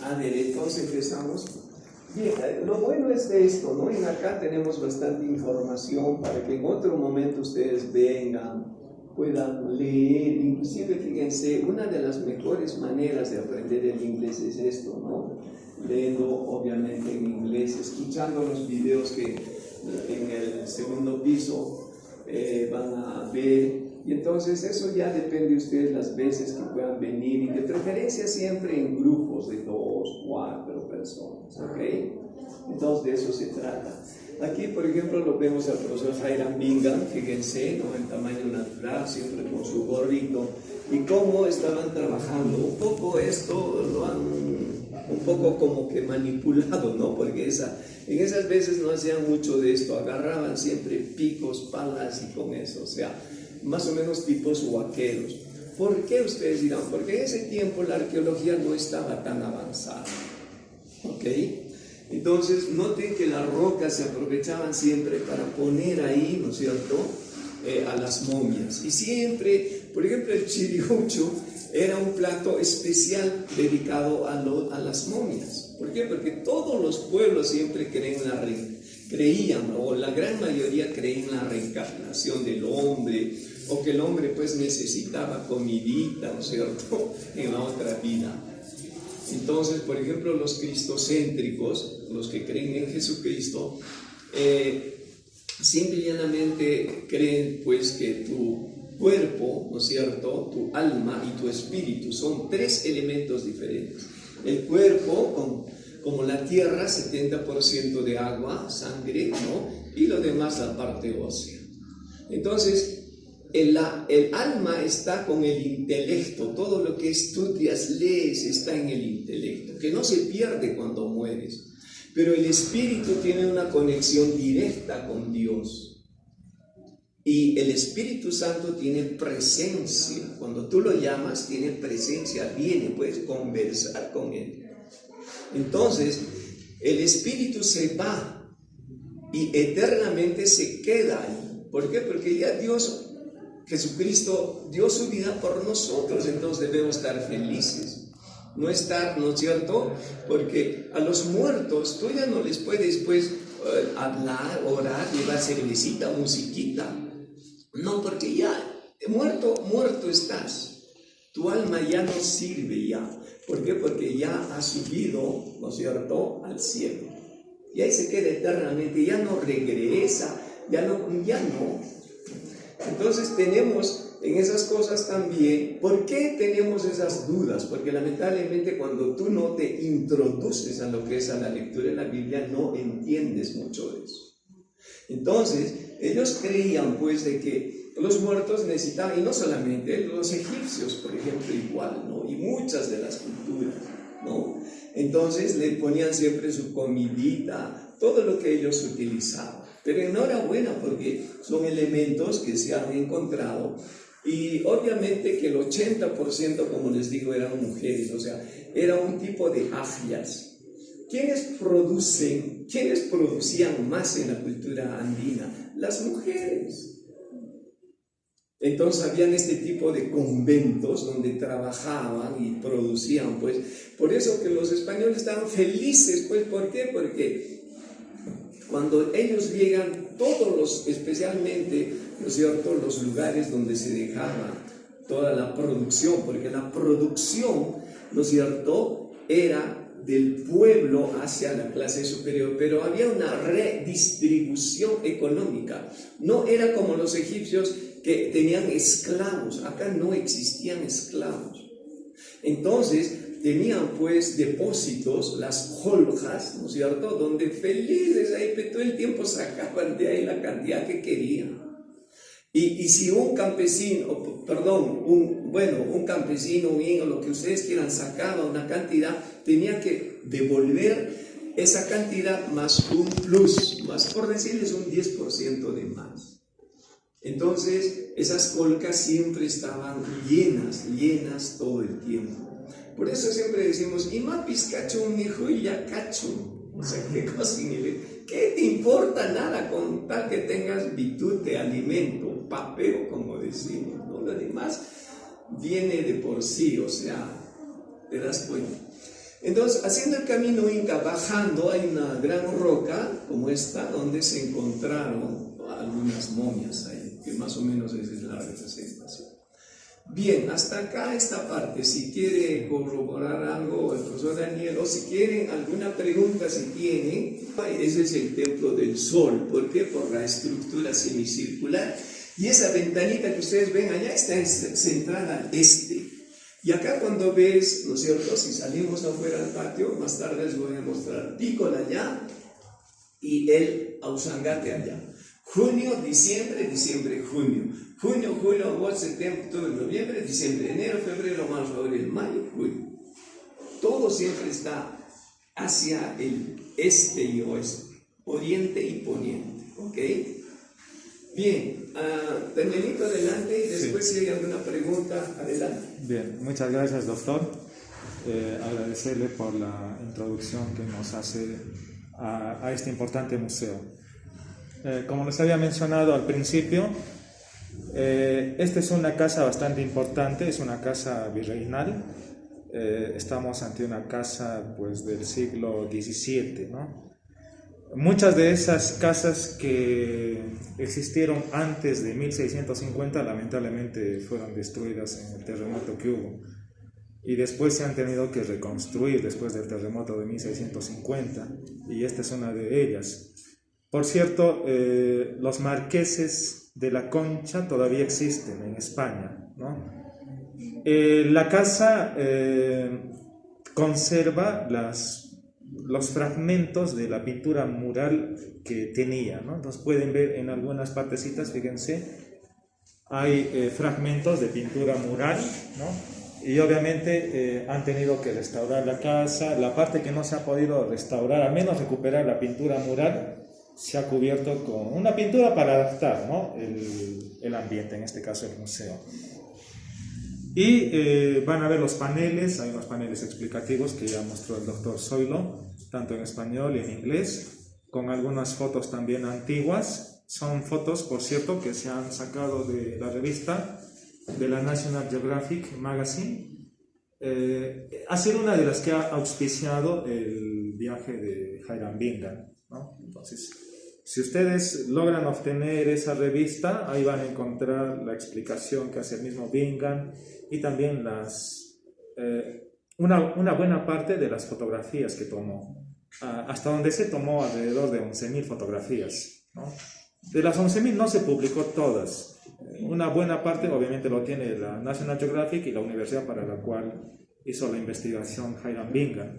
A ver, entonces empezamos. Bien, lo bueno es de esto, ¿no? En acá tenemos bastante información para que en otro momento ustedes vengan, puedan leer. Inclusive, fíjense, una de las mejores maneras de aprender el inglés es esto, ¿no? Leyendo, obviamente, en inglés, escuchando los videos que en el segundo piso van a ver. Y entonces eso ya depende de ustedes las veces que puedan venir, y de preferencia siempre en grupos de 2, 4 personas, ¿ok? Entonces de eso se trata. Aquí, por ejemplo, lo vemos al profesor Jairam Bingham, fíjense, ¿no? En tamaño natural, siempre con su gorrito, y cómo estaban trabajando. Un poco esto lo han un poco como que manipulado, ¿no? Porque en esas veces no hacían mucho de esto, agarraban siempre picos, palas y con eso, o sea, más o menos tipos huaqueros. ¿Por qué ustedes dirán? Porque en ese tiempo la arqueología no estaba tan avanzada, ¿ok? Entonces, noten que las rocas se aprovechaban siempre para poner ahí, ¿no es cierto?, a las momias. Y siempre, por ejemplo, el chiriucho era un plato especial dedicado a las momias. ¿Por qué? Porque todos los pueblos siempre creían, o la gran mayoría creían en la reencarnación del hombre, o que el hombre pues necesitaba comidita, ¿no es cierto?, en la otra vida. Entonces, por ejemplo, los cristocéntricos, los que creen en Jesucristo, simple y llanamente creen pues que tu cuerpo, ¿no es cierto?, tu alma y tu espíritu son 3 elementos diferentes. El cuerpo, como la tierra, 70% de agua, sangre, ¿no?, y lo demás la parte ósea. Entonces, el alma está con el intelecto, todo lo que estudias, lees, está en el intelecto, que no se pierde cuando mueres. Pero el espíritu tiene una conexión directa con Dios. Y el Espíritu Santo tiene presencia. Cuando tú lo llamas, tiene presencia, viene, puedes conversar con él. Entonces, el espíritu se va y eternamente se queda ahí. ¿Por qué? Porque ya Jesucristo dio su vida por nosotros, entonces debemos estar felices. No estar, ¿no es cierto? Porque a los muertos tú ya no les puedes pues hablar, orar, llevar cervecita, musiquita. No, porque ya muerto estás. Tu alma ya no sirve ya. ¿Por qué? Porque ya ha subido, ¿no es cierto?, al cielo. Y ahí se queda eternamente, ya no regresa, ya no. Entonces tenemos en esas cosas también. ¿Por qué tenemos esas dudas? Porque lamentablemente cuando tú no te introduces a lo que es a la lectura de la Biblia, no entiendes mucho de eso. Entonces, ellos creían pues de que los muertos necesitaban, y no solamente los egipcios, por ejemplo, igual, ¿no? Y muchas de las culturas, ¿no? Entonces le ponían siempre su comidita, todo lo que ellos utilizaban. Pero enhorabuena, porque son elementos que se han encontrado, y obviamente que el 80%, como les digo, eran mujeres, o sea, era un tipo de agias. ¿Quiénes producían más en la cultura andina? Las mujeres. Entonces habían este tipo de conventos donde trabajaban y producían, pues. Por eso que los españoles estaban felices, pues. ¿Por qué? Porque cuando ellos llegan, especialmente, ¿no es cierto?, los lugares donde se dejaba toda la producción, porque la producción, ¿no es cierto?, era del pueblo hacia la clase superior, pero había una redistribución económica. No era como los egipcios que tenían esclavos, acá no existían esclavos. Entonces, tenían pues depósitos, las holjas, ¿no es cierto?, donde felices ahí todo el tiempo sacaban de ahí la cantidad que querían. Y si un campesino, un campesino, o lo que ustedes quieran, sacaba una cantidad, tenía que devolver esa cantidad más un plus, más por decirles un 10% de más. Entonces, esas colcas siempre estaban llenas todo el tiempo. Por eso siempre decimos, ima pizcachun hijo y ya cachun. O sea, ¿qué cosa significa? ¿Qué te importa nada con tal que tengas vitute, alimento, papeo, como decimos, ¿no? Lo demás viene de por sí, o sea, ¿te das cuenta? Entonces, haciendo el camino inca, bajando, hay una gran roca como esta, donde se encontraron algunas momias ahí, que más o menos esa es la representación. Bien, hasta acá esta parte. Si quiere corroborar algo el profesor Daniel, o si quieren alguna pregunta, si tienen, ese es el templo del sol. ¿Por qué? Por la estructura semicircular. Y esa ventanita que ustedes ven allá está centrada al este. Y acá cuando ves, ¿no es cierto? Si salimos afuera al patio, más tarde les voy a mostrar Tícola allá y el Ausangate allá. Junio, diciembre, diciembre, junio. Junio, julio, agosto, septiembre, octubre, noviembre, diciembre, enero, febrero, marzo, abril, mayo, julio. Todo siempre está hacia el este y oeste, oriente y poniente, ¿ok? Bien, Danielito, adelante, y después si hay alguna pregunta, adelante. Bien, muchas gracias, doctor. Agradecerle por la introducción que nos hace a este importante museo. Como les había mencionado al principio, esta es una casa bastante importante, es una casa virreinal. Estamos ante una casa pues, del siglo XVII, ¿no? Muchas de esas casas que existieron antes de 1650 lamentablemente fueron destruidas en el terremoto que hubo y después se han tenido que reconstruir después del terremoto de 1650 y esta es una de ellas. Por cierto, los marqueses de la Concha todavía existen en España, ¿no? La casa conserva los fragmentos de la pintura mural que tenía, ¿no? Entonces pueden ver en algunas partecitas, fíjense, hay fragmentos de pintura mural, ¿no? Y obviamente han tenido que restaurar la casa. La parte que no se ha podido restaurar, al menos recuperar la pintura mural, se ha cubierto con una pintura para adaptar, ¿no? el ambiente, en este caso el museo. Y van a ver los paneles, hay unos paneles explicativos que ya mostró el doctor Zoilo, tanto en español y en inglés, con algunas fotos también antiguas. Son fotos, por cierto, que se han sacado de la revista de la National Geographic Magazine. Ha sido una de las que ha auspiciado el viaje de Hiram Bingham, ¿no? Entonces, si ustedes logran obtener esa revista, ahí van a encontrar la explicación que hace el mismo Bingham y también una buena parte de las fotografías que tomó. Hasta donde se tomó alrededor de 11.000 fotografías, ¿no? De las 11.000 no se publicó todas. Una buena parte obviamente lo tiene la National Geographic y la universidad para la cual hizo la investigación Hiram Bingham.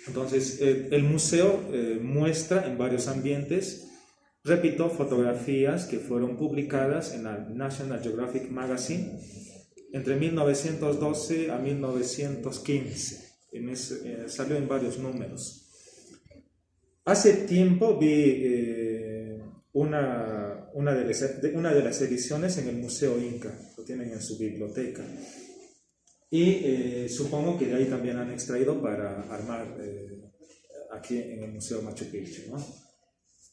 Entonces, el museo muestra en varios ambientes, repito, fotografías que fueron publicadas en la National Geographic Magazine entre 1912 a 1915. Salió en varios números. Hace tiempo vi una de las ediciones en el Museo Inca, lo tienen en su biblioteca. Y supongo que de ahí también han extraído para armar aquí en el Museo Machu Picchu, ¿no?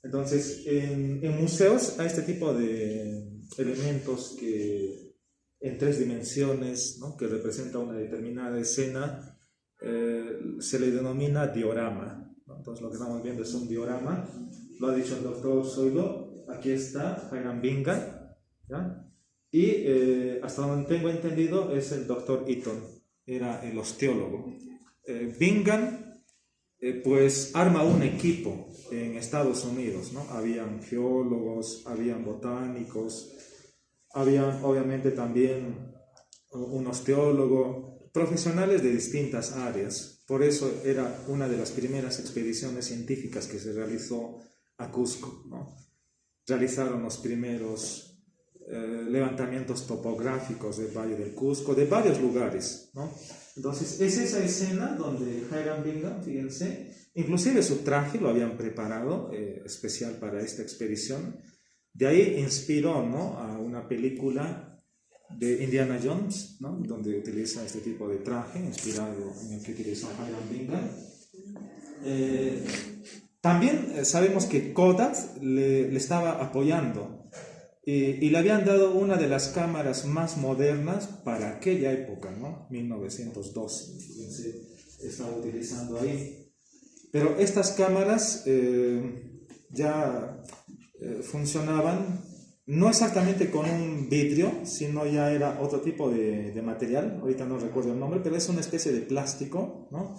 Entonces, en museos hay este tipo de elementos que en 3 dimensiones, ¿no? Que representa una determinada escena, se le denomina diorama, ¿no? Entonces, lo que estamos viendo es un diorama, lo ha dicho el doctor Zoilo, aquí está Hiram Bingham, ¿ya? Y hasta donde tengo entendido es el doctor Eaton, era el osteólogo. Bingham pues arma un equipo en Estados Unidos, ¿no? Habían geólogos, habían botánicos, habían obviamente también un osteólogo, profesionales de distintas áreas. Por eso era una de las primeras expediciones científicas que se realizó a Cusco, ¿no? Realizaron los primeros levantamientos topográficos del Valle del Cusco, de varios lugares, ¿no? Entonces, es esa escena donde Hiram Bingham, fíjense, inclusive su traje lo habían preparado especial para esta expedición. De ahí inspiró, ¿no? A una película de Indiana Jones, ¿no? Donde utiliza este tipo de traje, inspirado en el que utilizó Hiram Bingham. También sabemos que Kodak le estaba apoyando. Y le habían dado una de las cámaras más modernas para aquella época, ¿no? 1912. estaba utilizando ahí. Pero estas cámaras ya funcionaban no exactamente con un vidrio, sino ya era otro tipo de material, ahorita no recuerdo el nombre, pero es una especie de plástico, ¿no?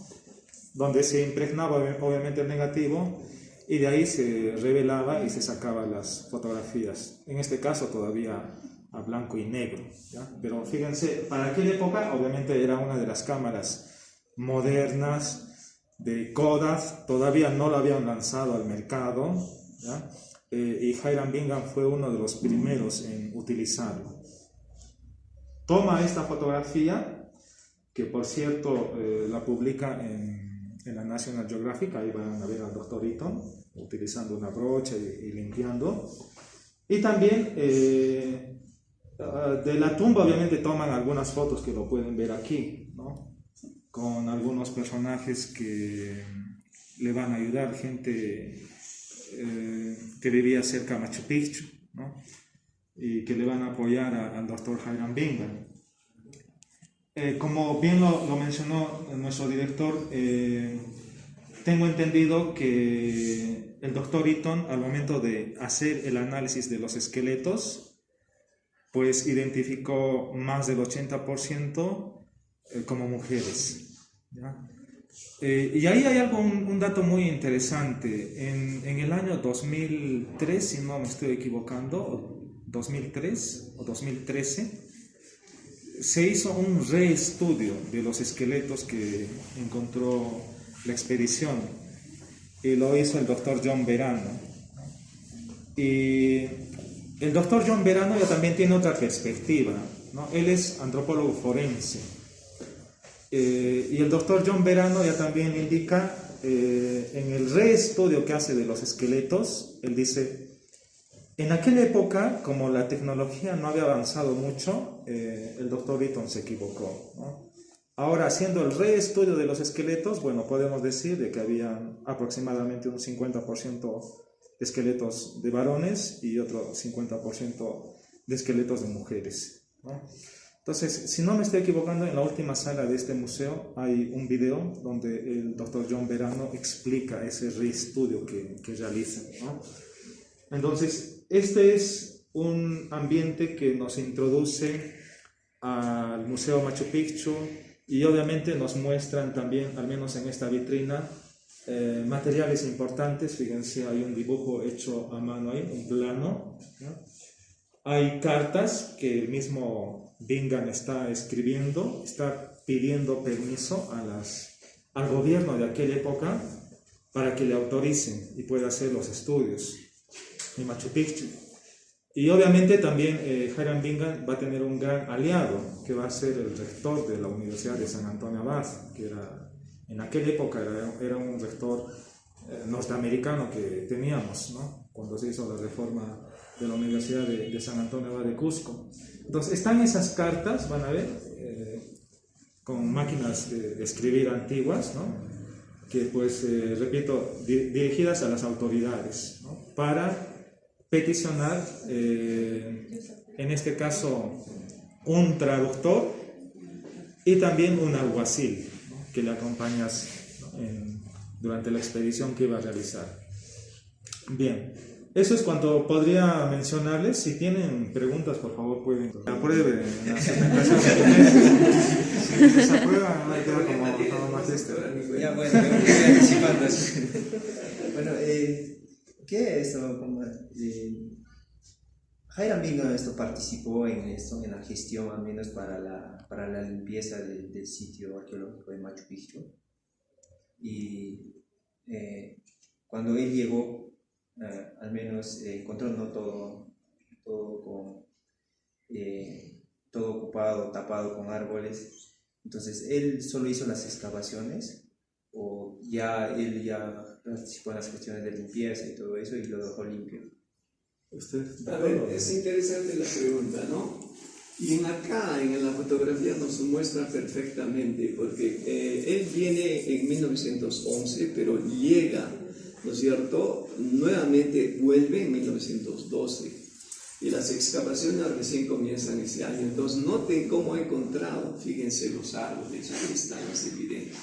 Donde se impregnaba obviamente el negativo y de ahí se revelaba y se sacaba las fotografías. En este caso todavía a blanco y negro, ¿ya? Pero fíjense, para aquella época obviamente era una de las cámaras modernas de Kodak, todavía no lo habían lanzado al mercado, ¿ya? Y Hiram Bingham fue uno de los primeros en utilizarlo. Toma esta fotografía, que por cierto la publica en la National Geographic, ahí van a ver al Dr. Eaton utilizando una brocha y limpiando. Y también de la tumba obviamente toman algunas fotos que lo pueden ver aquí, ¿no? Con algunos personajes que le van a ayudar, gente que vivía cerca de Machu Picchu, ¿no? Y que le van a apoyar al Dr. Hiram Bingham. Como bien lo mencionó nuestro director, tengo entendido que el Dr. Eaton, al momento de hacer el análisis de los esqueletos, pues identificó más del 80% como mujeres, ¿ya? Y ahí hay un dato muy interesante. En el año 2003, si no me estoy equivocando, 2003 o 2013, se hizo un reestudio de los esqueletos que encontró la expedición y lo hizo el doctor John Verano. Y el doctor John Verano ya también tiene otra perspectiva, ¿no? Él es antropólogo forense. Y el doctor John Verano ya también indica en el reestudio que hace de los esqueletos, él dice, en aquella época, como la tecnología no había avanzado mucho, el doctor Eaton se equivocó, ¿no? Ahora, haciendo el reestudio de los esqueletos, bueno, podemos decir de que había aproximadamente un 50% de esqueletos de varones y otro 50% de esqueletos de mujeres, ¿no? Entonces, si no me estoy equivocando, en la última sala de este museo hay un video donde el doctor John Verano explica ese reestudio que realiza, ¿no? Entonces, este es un ambiente que nos introduce al Museo Machu Picchu y obviamente nos muestran también, al menos en esta vitrina, materiales importantes. Fíjense, hay un dibujo hecho a mano ahí, un plano, ¿no? Hay cartas que el mismo Bingham está escribiendo, está pidiendo permiso al gobierno de aquella época para que le autoricen y pueda hacer los estudios en Machu Picchu. Y obviamente también Hiram Bingham va a tener un gran aliado, que va a ser el rector de la Universidad de San Antonio Abad, que en aquella época era un rector norteamericano que teníamos, ¿no? Cuando se hizo la reforma de la Universidad de San Antonio Abad de Cusco. Entonces están esas cartas, van a ver, con máquinas de escribir antiguas, ¿no? Que pues, repito, dirigidas a las autoridades, ¿no? Para peticionar, en este caso, un traductor y también un alguacil, ¿no? Que le acompañas, ¿no? Durante la expedición que iba a realizar. Bien, eso es cuanto podría mencionarles. Si tienen preguntas, por favor, pueden aprueben la presentación. Si desaprueban, no queda como más este. Ya, bueno, yo voy anticipando eso. Bueno, ¿qué es esto? Hiram Bingham participó en esto, en la gestión, al menos para la limpieza del sitio arqueológico de Machu Picchu. Y cuando él llegó, al menos encontró no todo ocupado, tapado con árboles. Entonces, ¿él solo hizo las excavaciones o él ya participó en las cuestiones de limpieza y todo eso y lo dejó limpio? A ver, es interesante la pregunta, ¿no? Y acá en la fotografía nos muestra perfectamente, porque él viene en 1911, pero llega, ¿no es cierto? Nuevamente vuelve en 1912 y las excavaciones recién comienzan ese año. Entonces noten cómo ha encontrado, fíjense los árboles, ahí están las evidencias.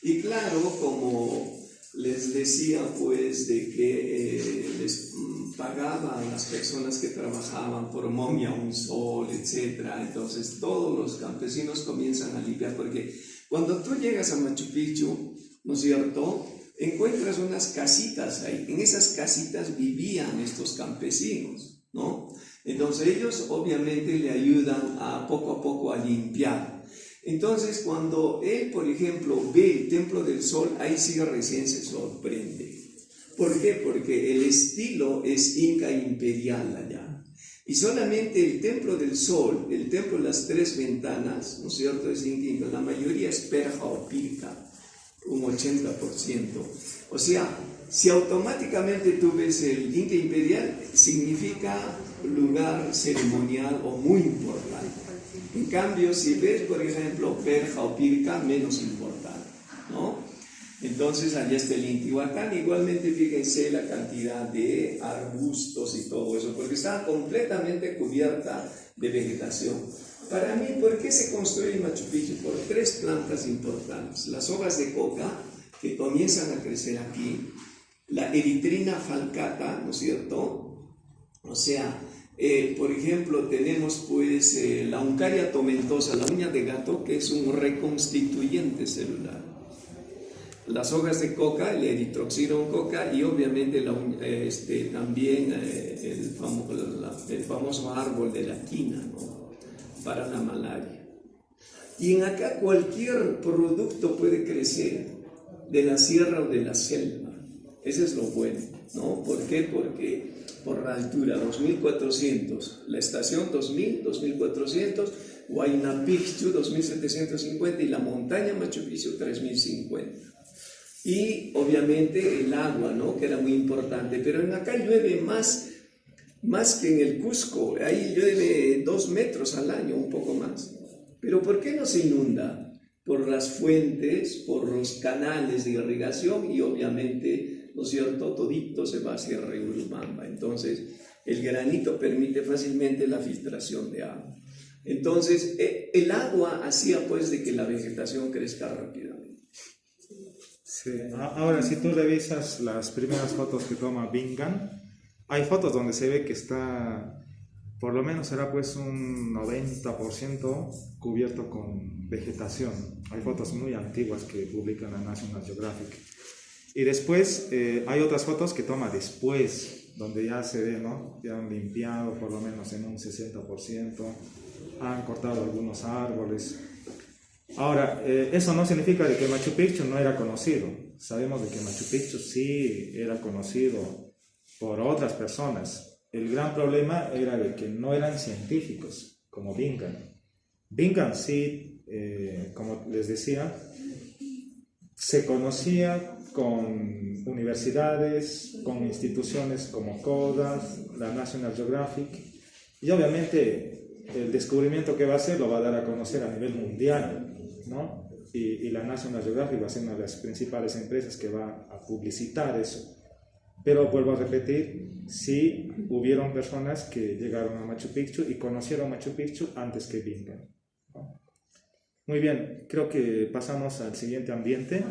Y claro, como les decía, pues, de que les pagaban a las personas que trabajaban por momia un sol, etc. Entonces todos los campesinos comienzan a limpiar, porque cuando tú llegas a Machu Picchu, ¿no es cierto?, encuentras unas casitas ahí. En esas casitas vivían estos campesinos, ¿no? Entonces ellos obviamente le ayudan a poco a limpiar. Entonces cuando él, por ejemplo, ve el Templo del Sol, ahí sí recién se sorprende. ¿Por qué? Porque el estilo es inca imperial allá. Y solamente el Templo del Sol, el Templo de las Tres Ventanas, ¿no es cierto?, es inca. La mayoría es perja o pirca, un 80%. O sea, si automáticamente tú ves el inca imperial, significa lugar ceremonial o muy importante. En cambio, si ves, por ejemplo, perja o pirca, menos importante, ¿no? Entonces, allá está el Intihuatán. Igualmente, fíjense la cantidad de arbustos y todo eso, porque está completamente cubierta de vegetación. Para mí, ¿por qué se construye Machu Picchu? Por tres plantas importantes. Las hojas de coca, que comienzan a crecer aquí, la Erythrina falcata, ¿no es cierto? O sea, por ejemplo, tenemos pues la Uncaria tomentosa, la uña de gato, que es un reconstituyente celular. Las hojas de coca, el eritroxirón coca, y obviamente también el famoso árbol de la quina, ¿no?, para la malaria. Y en acá cualquier producto puede crecer, de la sierra o de la selva. Ese es lo bueno, ¿no? ¿Por qué? Porque por la altura, 2.400, la estación 2.000, 2.400, Huayna Picchu 2.750 y la montaña Machu Picchu 3.050. Y obviamente el agua, ¿no?, que era muy importante, pero en acá llueve más que en el Cusco, ahí llueve 2 metros al año, un poco más. Pero ¿por qué no se inunda? Por las fuentes, por los canales de irrigación y obviamente, ¿no es cierto?, todito se va hacia Riobamba. Entonces, el granito permite fácilmente la filtración de agua. Entonces, el agua hacía pues de que la vegetación crezca rápidamente. Sí. Ahora, si tú revisas las primeras fotos que toma Bingham, hay fotos donde se ve que está, por lo menos será pues un 90% cubierto con vegetación. Hay fotos muy antiguas que publican la National Geographic. Y después hay otras fotos que toma después, donde ya se ve, ¿no?, ya han limpiado por lo menos en un 60%, han cortado algunos árboles. Ahora, eso no significa de que Machu Picchu no era conocido. Sabemos de que Machu Picchu sí era conocido por otras personas. El gran problema era de que no eran científicos, como Bingham. Bingham sí, como les decía, se conocía con universidades, con instituciones como CODAS, la National Geographic, y obviamente el descubrimiento que va a hacer lo va a dar a conocer a nivel mundial, ¿no? Y la National Geographic va a ser una de las principales empresas que va a publicitar eso. Pero vuelvo a repetir, sí hubieron personas que llegaron a Machu Picchu y conocieron Machu Picchu antes que Bingham, ¿no? Muy bien, creo que pasamos al siguiente ambiente.